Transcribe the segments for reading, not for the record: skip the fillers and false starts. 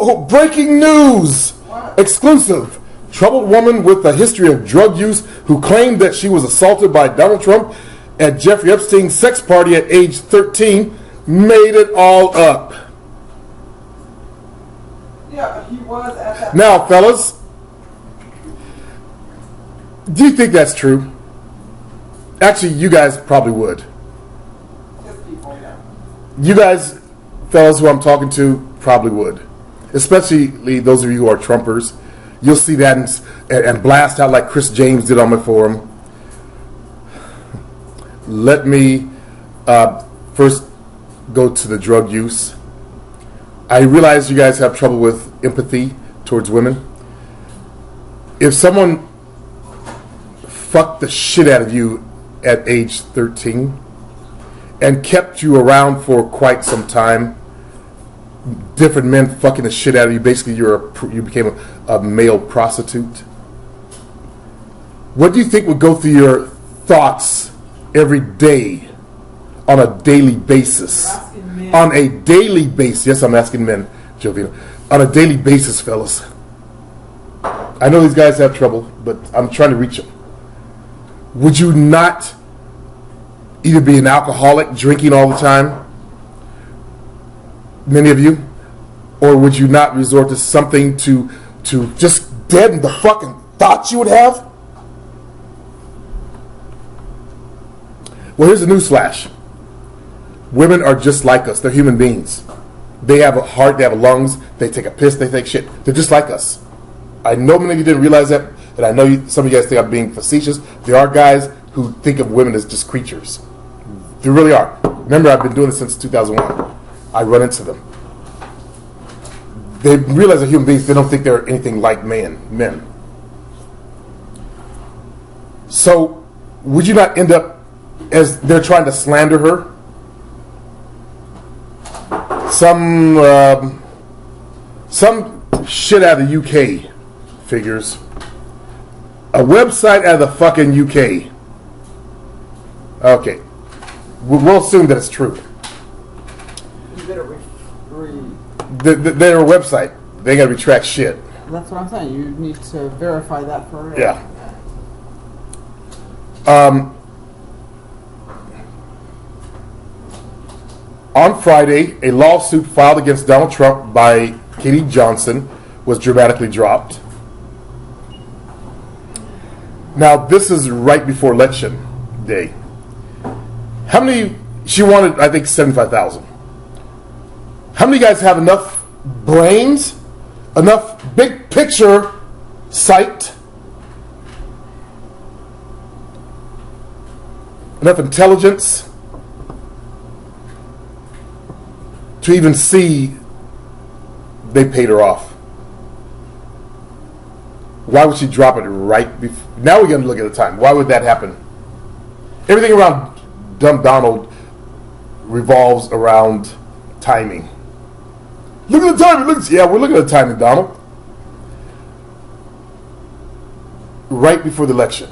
Oh, breaking news! What? Exclusive. Troubled woman with a history of drug use who claimed that she was assaulted by Donald Trump at Jeffrey Epstein's sex party at age 13 made it all up. Yeah, he was at that. Now, fellas, do you think that's true? Actually, you guys probably would. Just people, yeah. You guys, fellas who I'm talking to, probably would. Especially those of you who are Trumpers. You'll see that and blast out like Chris James did on my forum. Let me first go to the drug use. I realize you guys have trouble with empathy towards women. If someone fucked the shit out of you at age 13 and kept you around for quite some time, different men fucking the shit out of you, basically you became a male prostitute, what do you think would go through your thoughts every day on a daily basis? On a daily basis. Yes, I'm asking men, Jovina. On a daily basis, fellas. I know these guys have trouble, but I'm trying to reach them. Would you not either be an alcoholic, drinking all the time, many of you, or would you not resort to something to just deaden the fucking thoughts you would have? Well, here's a newsflash. Women are just like us. They're human beings. They have a heart, they have lungs, they take a piss, they take shit. They're just like us. I know many of you didn't realize that, and I know some of you guys think I'm being facetious. There are guys who think of women as just creatures. There really are. Remember, I've been doing this since 2001. I run into them. They realize they're human beings. They don't think they're anything like men. So, would you not end up, as they're trying to slander her, some shit out of the UK figures, a website out of the fucking UK. Okay, we'll assume that it's true. You better They're a website. They gotta retract shit. That's what I'm saying. You need to verify that for real. Yeah. On Friday, a lawsuit filed against Donald Trump by Katie Johnson was dramatically dropped. Now, this is right before Election Day. How many? She wanted, I think, 75,000. How many guys have enough brains, enough big picture sight, enough intelligence to even see they paid her off? Why would she drop it right before? Now we're going to look at the time. Why would that happen? Everything around Dumb Donald revolves around timing. Look at the timing. Yeah, we're looking at the timing, Donald. Right before the election.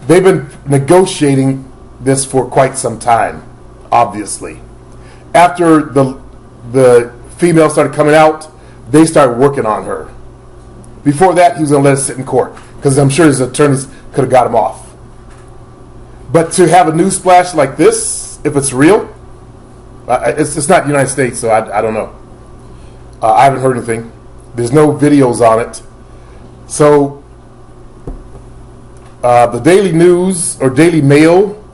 They've been negotiating this for quite some time, obviously. After the female started coming out, they started working on her. Before that, he was going to let us sit in court because I'm sure his attorneys could have got him off. But to have a news splash like this, if it's real, it's not the United States, so I don't know. I haven't heard anything. There's no videos on it. So the Daily News or Daily Mail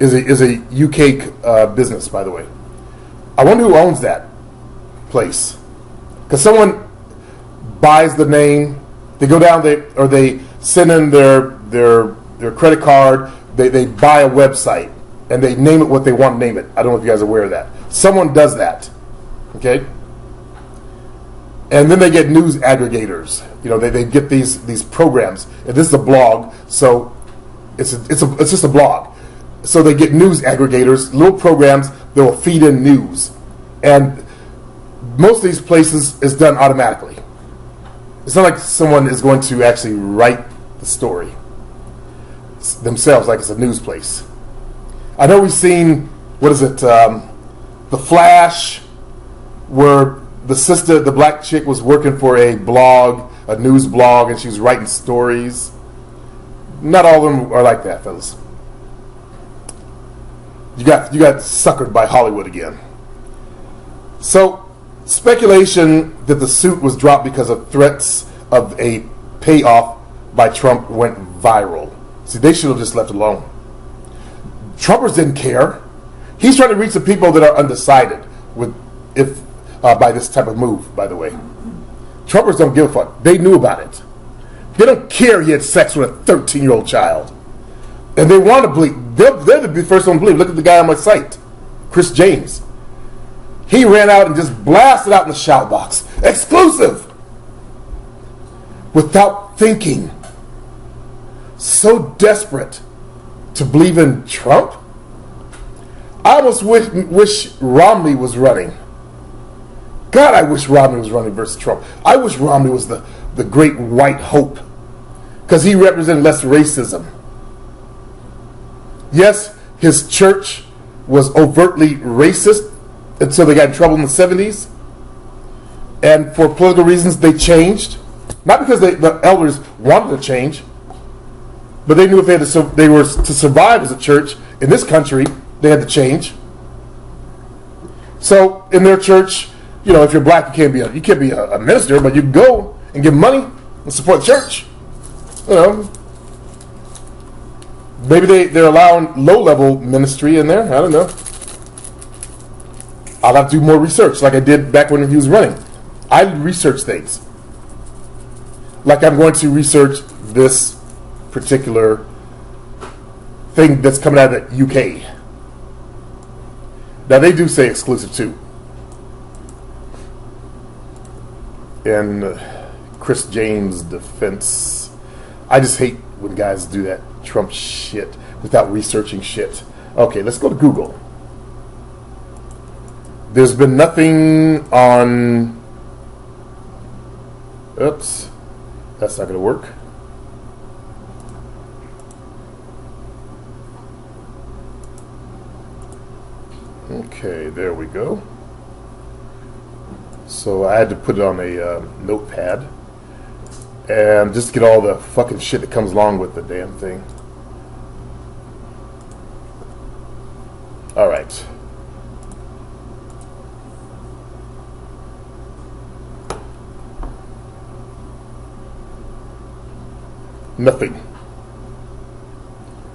is a UK business, by the way. I wonder who owns that place. Because someone buys the name, they go down or they send in their credit card, they buy a website, and they name it what they want to name it. I don't know if you guys are aware of that. Someone does that. Okay? And then they get news aggregators. You know, they get these programs. And this is a blog, so it's just a blog. So they get news aggregators, little programs that will feed in news. And most of these places is done automatically. It's not like someone is going to actually write the story themselves like it's a news place. I know we've seen, what is it, The Flash, where the sister, the black chick, was working for a blog, a news blog, and she was writing stories. Not all of them are like that, fellas. You got suckered by Hollywood again. So, speculation that the suit was dropped because of threats of a payoff by Trump went viral. See, they should have just left it alone. Trumpers didn't care. He's trying to reach the people that are undecided by this type of move, by the way. Trumpers don't give a fuck. They knew about it. They don't care he had sex with a 13-year-old child. And they want to believe. They're the first one to believe. Look at the guy on my site, Chris James. He ran out and just blasted out in the shout box. Exclusive! Without thinking. So desperate to believe in Trump? I almost wish Romney was running. God, I wish Romney was running versus Trump. I wish Romney was the great white hope. Because he represented less racism. Yes, his church was overtly racist until they got in trouble in the 70s. And for political reasons, they changed. Not because the elders wanted to change, but they knew if they were to survive as a church in this country, they had to change. So in their church, if you're black, you can't be a minister, but you can go and give money and support the church. Maybe they're allowing low-level ministry in there. I don't know. I'll have to do more research like I did back when he was running. I research things. Like I'm going to research this particular thing that's coming out of the UK. Now, they do say exclusive, too. In Chris James' defense, I just hate when guys do that Trump shit without researching shit. Okay, let's go to Google. There's been nothing on... Oops. That's not going to work. Okay, there we go. So I had to put it on a notepad and just get all the fucking shit that comes along with the damn thing. All right. Nothing.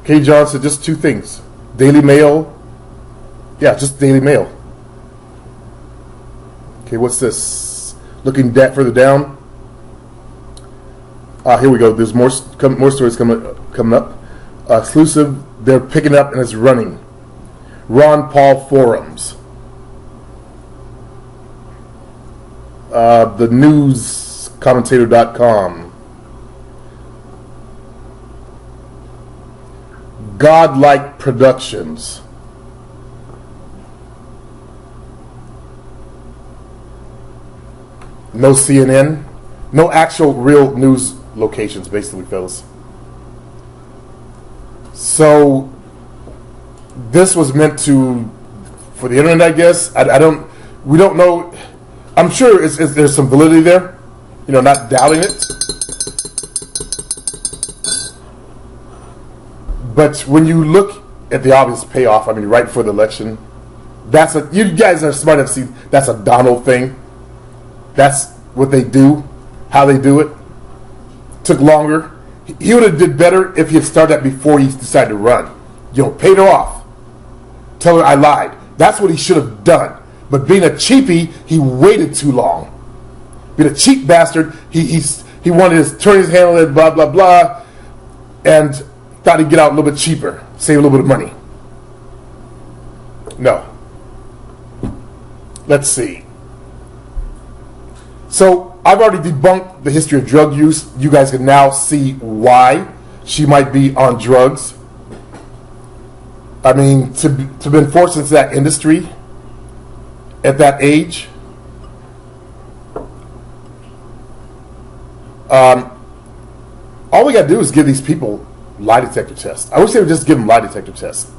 K. John said just two things. Daily Mail. Yeah, just Daily Mail. Okay, what's this? Looking further down. Here we go. There's more stories coming up. Exclusive. They're picking up and it's running. Ron Paul forums. The newscommentator.com. Godlike Productions. No CNN. No actual real news locations, basically, fellas. So this was meant for the internet, I guess. We don't know. I'm sure there's some validity there. Not doubting it. But when you look at the obvious payoff, right before the election, you guys are smart enough to see that's a Donald thing. That's what they do, how they do it. Took longer. He would have did better if he had started that before he decided to run. Paid her off. Tell her I lied. That's what he should have done. But being a cheapie, he waited too long. Being a cheap bastard, he wanted to turn his hand on it, blah, blah, blah, and thought he'd get out a little bit cheaper, save a little bit of money. No. Let's see. So I've already debunked the history of drug use. You guys can now see why she might be on drugs. To been forced into that industry at that age. All we got to do is give these people lie detector tests. I wish they would just give them lie detector tests.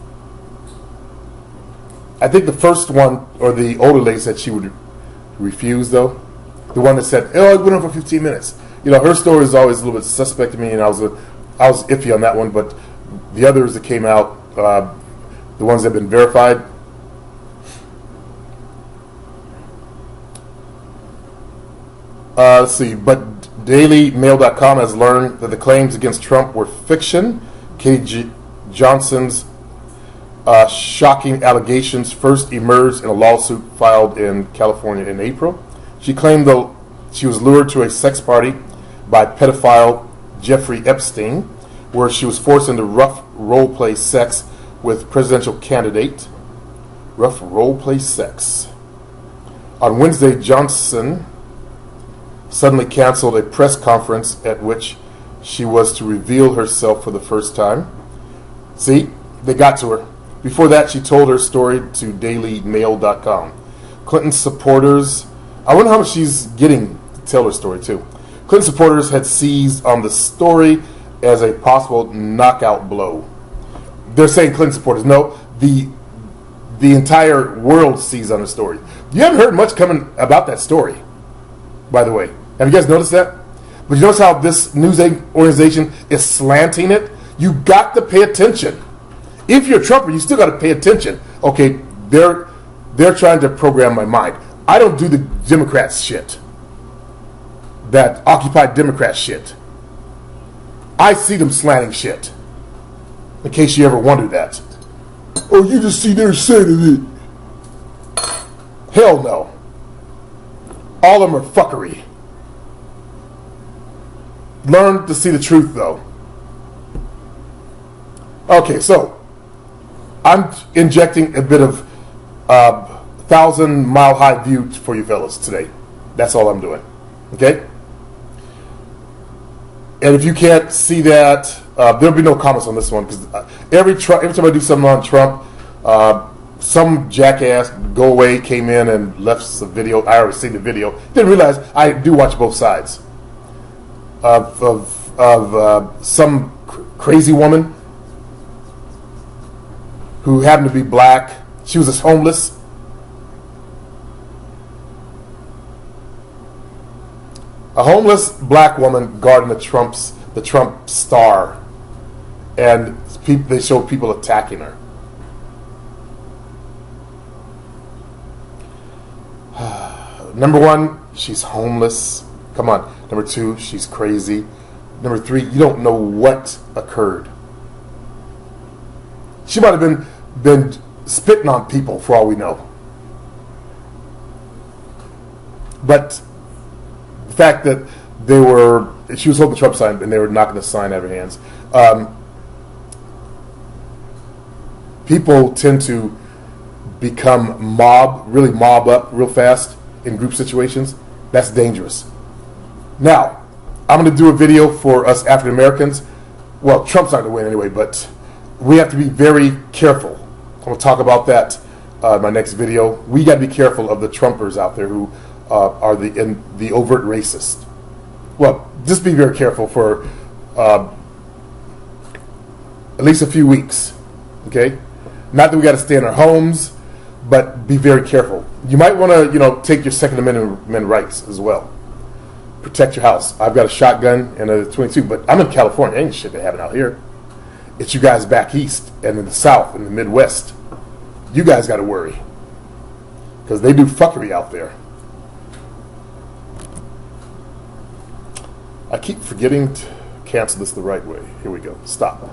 I think the first one, or the older lady said she would refused, though. The one that said, "Oh, it went on for 15 minutes." You know, her story is always a little bit suspect to me, and I was iffy on that one. But the others that came out, the ones that have been verified. Let's see. But DailyMail.com has learned that the claims against Trump were fiction. Katie Johnson's shocking allegations first emerged in a lawsuit filed in California in April. She claimed that she was lured to a sex party by pedophile Jeffrey Epstein, where she was forced into rough role-play sex with presidential candidate. Rough role-play sex. On Wednesday, Johnson suddenly canceled a press conference at which she was to reveal herself for the first time. See, they got to her. Before that, she told her story to DailyMail.com. Clinton's supporters, I wonder how much she's getting to tell her story too. Clinton supporters had seized on the story as a possible knockout blow. They're saying Clinton supporters. No, the entire world seized on the story. You haven't heard much coming about that story, by the way. Have you guys noticed that? But you notice how this news organization is slanting it? You got to pay attention. If you're a Trumper, you still got to pay attention. Okay, they're trying to program my mind. I don't do the Democrats shit. That Occupy Democrat shit. I see them slanting shit. In case you ever wondered that. Oh, you just see their side of it. Hell no. All of them are fuckery. Learn to see the truth, though. Okay, so I'm injecting a bit of 1,000-mile-high view for you fellas today. That's all I'm doing. Okay? And if you can't see that, there'll be no comments on this one because every time I do something on Trump, some jackass go away came in and left the video. I already seen the video. Didn't realize I do watch both sides of some crazy woman who happened to be black. She was homeless. A homeless black woman guarding the Trump star, and they showed people attacking her. Number one, she's homeless. Come on. Number two, she's crazy. Number three, you don't know what occurred. She might have been spitting on people for all we know. But the fact that she was holding the Trump sign and they were knocking the sign out of her hands. People tend to become really mob up real fast in group situations. That's dangerous. Now, I'm going to do a video for us African Americans. Well, Trump's not going to win anyway, but we have to be very careful. I'm going to talk about that in my next video. We got to be careful of the Trumpers out there who are the overt racist. Well, just be very careful for at least a few weeks. Okay? Not that we got to stay in our homes, but be very careful. You might want to, take your Second Amendment rights as well. Protect your house. I've got a shotgun and a 22, but I'm in California. Ain't shit that happen out here. It's you guys back east and in the South and the Midwest. You guys got to worry because they do fuckery out there. I keep forgetting to cancel this the right way. Here we go. Stop.